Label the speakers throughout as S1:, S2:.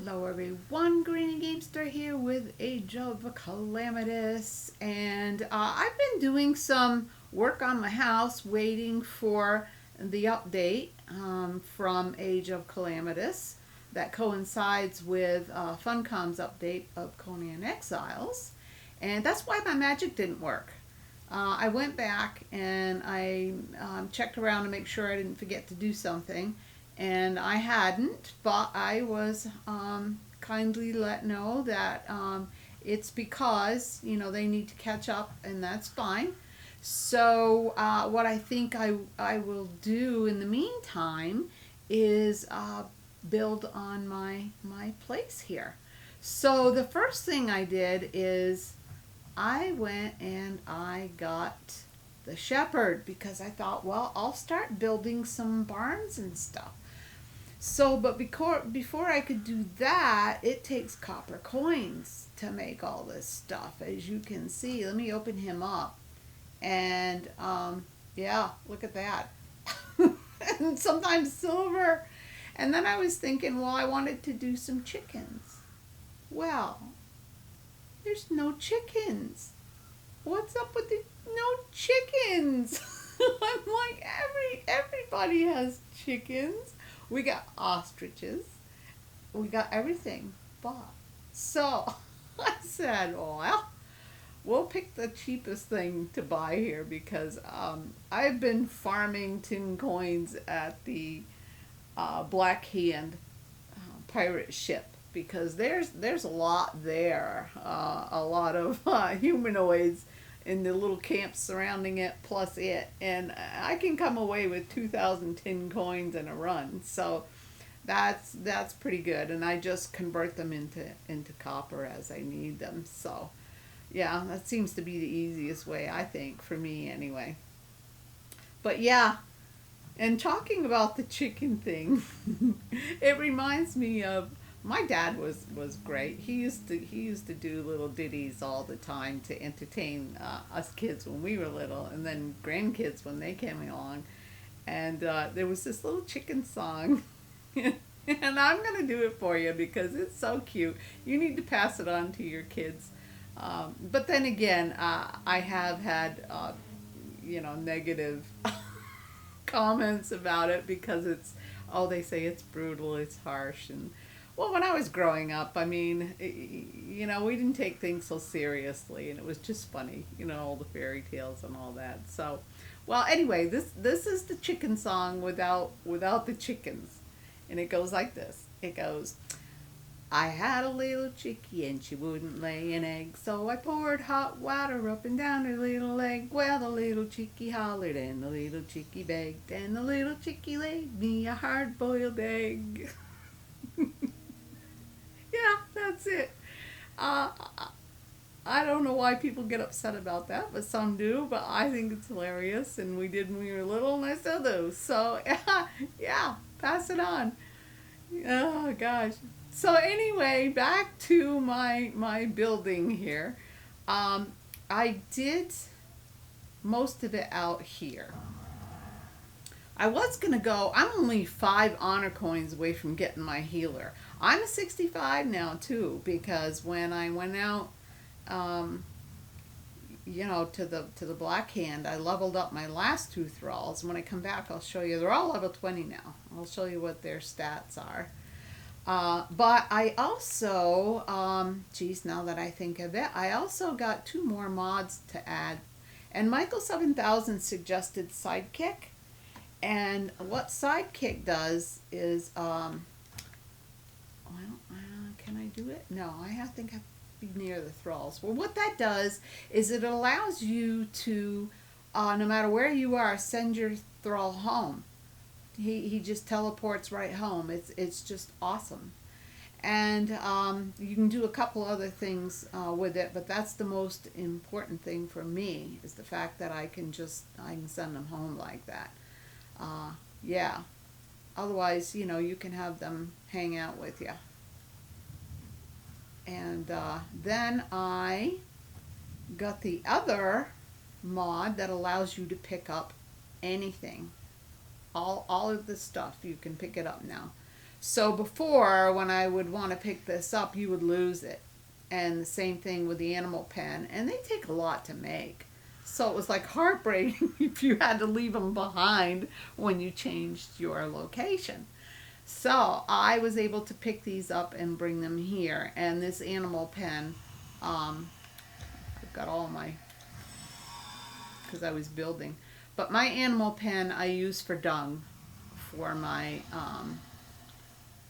S1: Hello everyone, Granny Gamester here with Age of Calamitous, and I've been doing some work on my house waiting for the update from Age of Calamitous that coincides with Funcom's update of Conan Exiles, and that's why my magic didn't work. I went back and I checked around to make sure I didn't forget to do something, and I hadn't, but I was kindly let know that it's because they need to catch up, and that's fine. So what I think I will do in the meantime is build on my place here. So the first thing I did is I went and I got the shepherd because I thought, well, I'll start building some barns and stuff. So, but before I could do that, it takes copper coins to make all this stuff, as you can see. Let me open him up. And, yeah, look at that. And sometimes silver. And then I was thinking, well, I wanted to do some chickens. Well, there's no chickens. What's up with the no chickens? I'm like, everybody has chickens. We got ostriches. We got everything bought. So I said, well, we'll pick the cheapest thing to buy here because I've been farming tin coins at the Black Hand pirate ship because there's a lot there, a lot of humanoids in the little camps surrounding it, plus it, and I can come away with 2,000 tin coins in a run. So that's pretty good, and I just convert them into copper as I need them. So yeah, that seems to be the easiest way, I think, for me anyway. But yeah, and talking about the chicken thing, it reminds me of my dad was great. He used to do little ditties all the time to entertain us kids when we were little, and then grandkids when they came along. And there was this little chicken song, and I'm gonna do it for you because it's so cute. You need to pass it on to your kids. But then again, I have had negative comments about it because they say it's brutal, it's harsh, and well, when I was growing up, I mean, we didn't take things so seriously, and it was just funny, all the fairy tales and all that. So, well, anyway, this is the chicken song without the chickens, and it goes like this. It goes, I had a little chickie and she wouldn't lay an egg, so I poured hot water up and down her little leg. Well, the little chickie hollered and the little chickie begged, and the little chickie laid me a hard-boiled egg. Yeah, that's it. Uh, I don't know why people get upset about that, but some do. But I think it's hilarious, and we did when we were little, and I still do. So yeah, pass it on. Oh gosh. So anyway, back to my building here. I did most of it out here. I was going to go, I'm only 5 honor coins away from getting my healer. I'm a 65 now too, because when I went out, to the Black Hand, I leveled up my last 2 thralls. When I come back, I'll show you. They're all level 20 now. I'll show you what their stats are. But I also, now that I think of it, I also got 2 more mods to add. And Michael 7000 suggested Sidekick. And what Sidekick does is, can I do it? No, think I have to be near the thralls. Well, what that does is it allows you to, no matter where you are, send your thrall home. He just teleports right home. It's just awesome. And you can do a couple other things with it, but that's the most important thing for me is the fact that I can send them home like that. Yeah. Otherwise, you can have them hang out with you. And then I got the other mod that allows you to pick up anything. All of the stuff, you can pick it up now. So before, when I would want to pick this up, you would lose it. And the same thing with the animal pen. And they take a lot to make. So it was like heartbreaking if you had to leave them behind when you changed your location. So I was able to pick these up and bring them here. And this animal pen, I've got all my, because I was building. But my animal pen I use for dung for my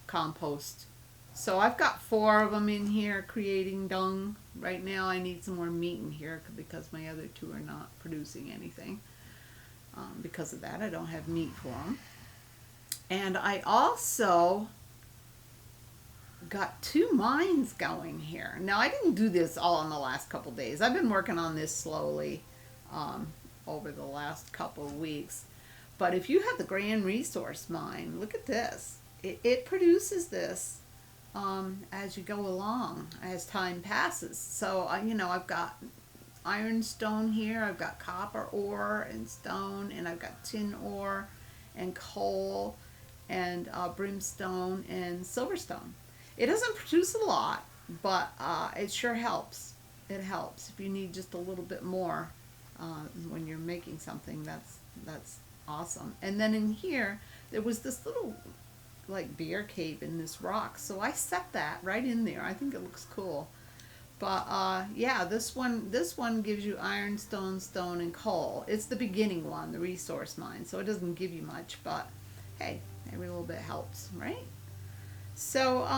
S1: compost. So I've got 4 of them in here creating dung. Right now I need some more meat in here because my other 2 are not producing anything. Because of that I don't have meat for them. And I also got 2 mines going here. Now I didn't do this all in the last couple days. I've been working on this slowly over the last couple of weeks. But if you have the Grand Resource Mine, look at this. It produces this as you go along, as time passes. So, you know, I've got ironstone here, I've got copper ore and stone, and I've got tin ore and coal and brimstone and silverstone. It doesn't produce a lot, but it sure helps. It helps if you need just a little bit more when you're making something. That's awesome. And then in here there was this little like bear cave in this rock, so I set that right in there. I think it looks cool. But yeah, this one gives you ironstone, stone, and coal. It's the beginning one, the resource mine, so it doesn't give you much, but hey, every little bit helps, right? So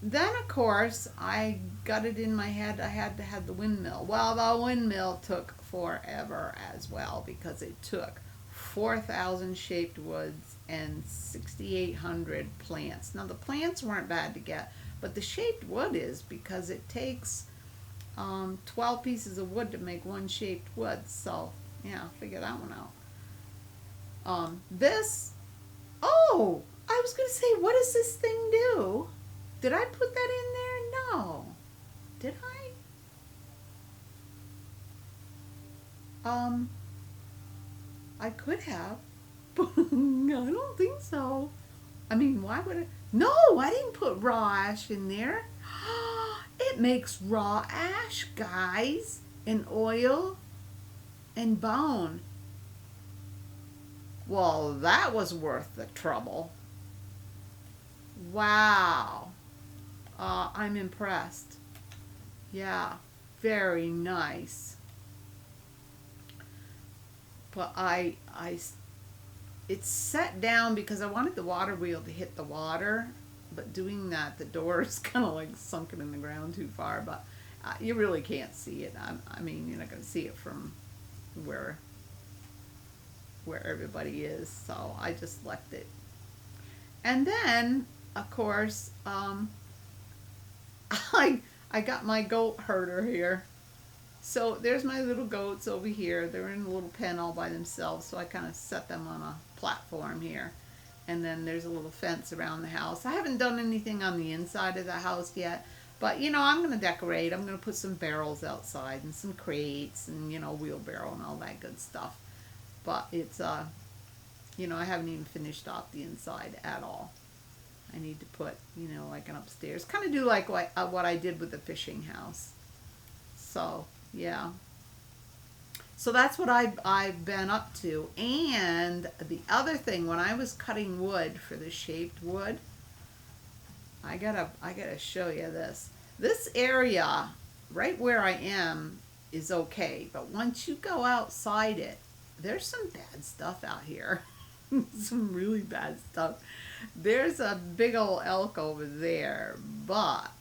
S1: then of course I got it in my head I had to have the windmill. Well, the windmill took forever as well because it took 4,000 shaped woods and 6,800 plants. Now the plants weren't bad to get, but the shaped wood is, because it takes 12 pieces of wood to make one shaped wood. So yeah, figure that one out. Oh, I was going to say, what does this thing do? Did I put that in there? No. Did I? I could have, but I don't think so. I mean, why would I? No, I didn't put raw ash in there. It makes raw ash, guys, and oil and bone. Well, that was worth the trouble. Wow. I'm impressed. Yeah, very nice. But it's set down because I wanted the water wheel to hit the water, but doing that, the door is kind of like sunken in the ground too far, but you really can't see it. I mean, you're not going to see it from where everybody is, so I just left it. And then, of course, I got my goat herder here. So there's my little goats over here. They're in a little pen all by themselves, so I kind of set them on a platform here. And then there's a little fence around the house. I haven't done anything on the inside of the house yet, but you know, I'm going to decorate. I'm going to put some barrels outside and some crates and, you know, wheelbarrow and all that good stuff. But it's, you know, I haven't even finished off the inside at all. I need to put, you know, like an upstairs. Kind of do like what I did with the fishing house. So, yeah. So that's what I've been up to. And the other thing, when I was cutting wood for the shaped wood, I gotta show you this. This area right where I am is okay, but once you go outside it, there's some bad stuff out here. Some really bad stuff. There's a big old elk over there, but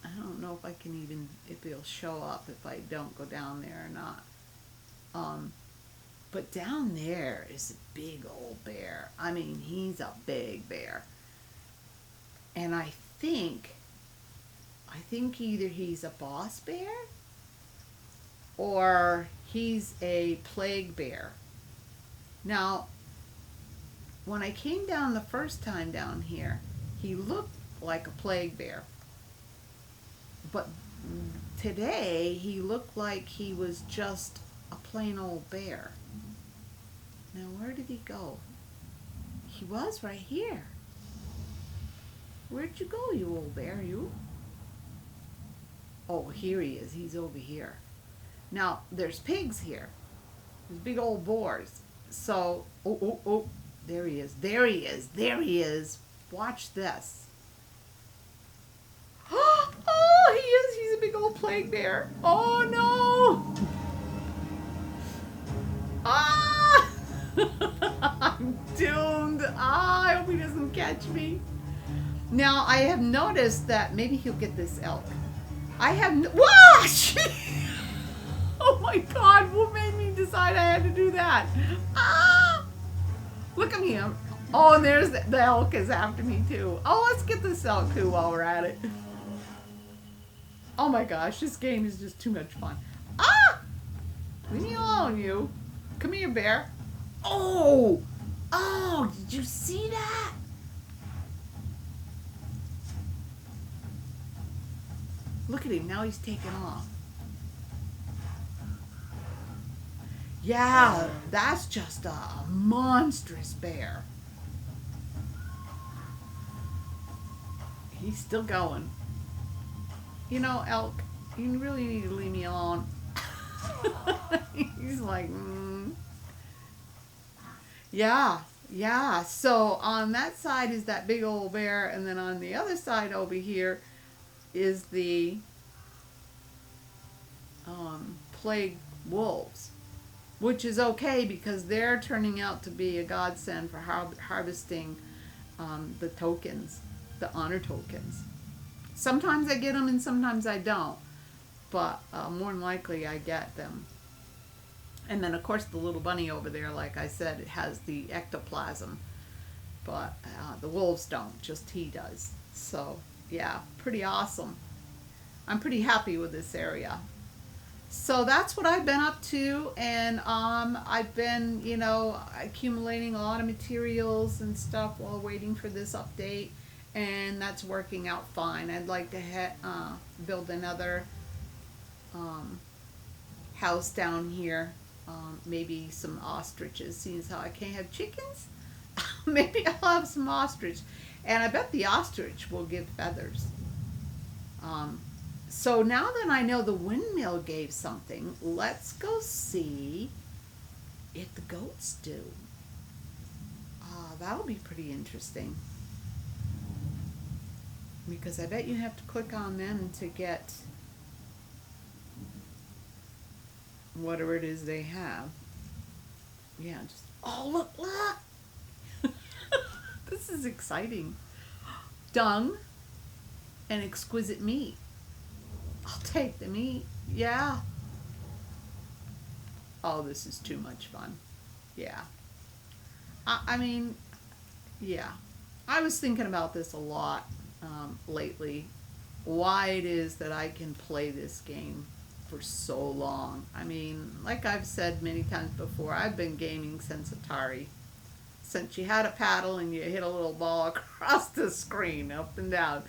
S1: I don't know if it'll show up if I don't go down there or not. But down there is a big old bear. I mean, he's a big bear. And I think either he's a boss bear or he's a plague bear. Now, when I came down the first time down here, he looked like a plague bear. But today, he looked like he was just a plain old bear. Now, where did he go? He was right here. Where'd you go, you old bear, you? Oh, here he is. He's over here. Now, there's pigs here. There's big old boars. So, oh, there he is. There he is. There he is. Watch this. Oh, he is. He's a big old plague bear. Oh, no. Ah! I'm doomed. Ah, I hope he doesn't catch me. Now, I have noticed that maybe he'll get this elk. I have no... Wash! Oh my God, what made me decide I had to do that? Ah! Look at me. Oh, and there's the elk is after me too. Oh, let's get this elk too while we're at it. Oh my gosh, this game is just too much fun. Ah! Leave me alone, you. Come here, bear. Oh! Oh, did you see that? Look at him, now he's taking off. Yeah, that's just a monstrous bear. He's still going. You know, elk, you really need to leave me alone. He's like, Yeah. So on that side is that big old bear, and then on the other side over here is the plague wolves, which is okay because they're turning out to be a godsend for harvesting the tokens, the honor tokens. Sometimes I get them and sometimes I don't, but more than likely I get them. And then of course the little bunny over there, like I said, it has the ectoplasm, but the wolves don't, just he does. So yeah, pretty awesome. I'm pretty happy with this area. So that's what I've been up to, and I've been, accumulating a lot of materials and stuff while waiting for this update, and that's working out fine. I'd like to build another house down here, maybe some ostriches, seeing as how I can't have chickens. Maybe I'll have some ostrich, and I bet the ostrich will give feathers. So now that I know the windmill gave something, let's go see if the goats do. That'll be pretty interesting. Because I bet you have to click on them to get whatever it is they have. Yeah, just, oh, look! This is exciting. Dung and exquisite meat. I'll take the meat. Yeah. Oh, this is too much fun. Yeah. I mean, yeah. I was thinking about this a lot lately. Why it is that I can play this game for so long. I mean, like I've said many times before, I've been gaming since Atari. Since you had a paddle and you hit a little ball across the screen, up and down.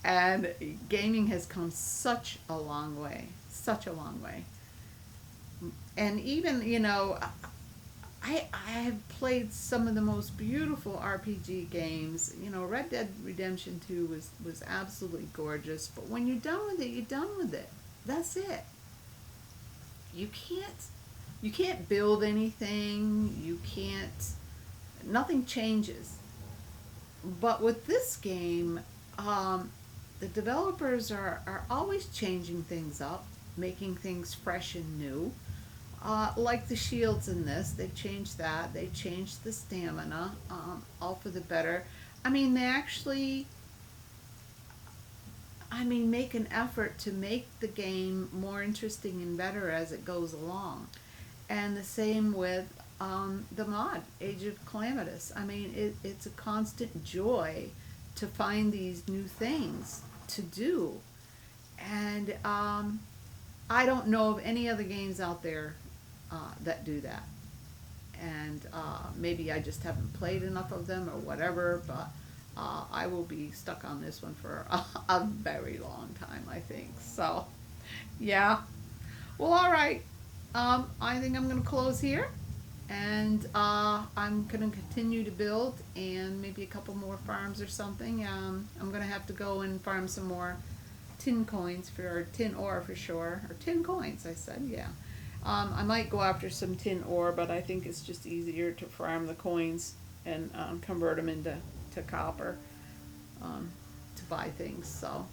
S1: And gaming has come such a long way. Such a long way. And even, I have played some of the most beautiful RPG games. Red Dead Redemption 2 was absolutely gorgeous. But when you're done with it, you're done with it. That's it. You can't build anything. Nothing changes. But with this game, the developers are always changing things up, making things fresh and new. Like the shields in this, they changed that. They changed the stamina, all for the better. I mean, they actually, make an effort to make the game more interesting and better as it goes along. And the same with the mod, Age of Calamitous. I mean, it's a constant joy to find these new things to do. And I don't know of any other games out there that do that. And maybe I just haven't played enough of them or whatever, but I will be stuck on this one for a very long time, I think. So, yeah. Well, all right. I think I'm going to close here. And I'm gonna continue to build, and maybe a couple more farms or something. I'm gonna have to go and farm some more tin coins or tin ore for sure, or tin coins. I said, yeah. I might go after some tin ore, but I think it's just easier to farm the coins and convert them into copper um, to buy things. So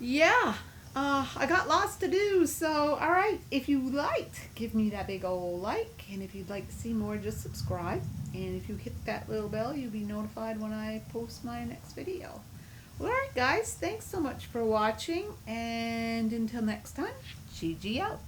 S1: yeah, I got lots to do. So, all right, if you liked, give me that big old like. And if you'd like to see more, just subscribe. And if you hit that little bell, you'll be notified when I post my next video. Well, all right, guys, thanks so much for watching. And until next time, GG out.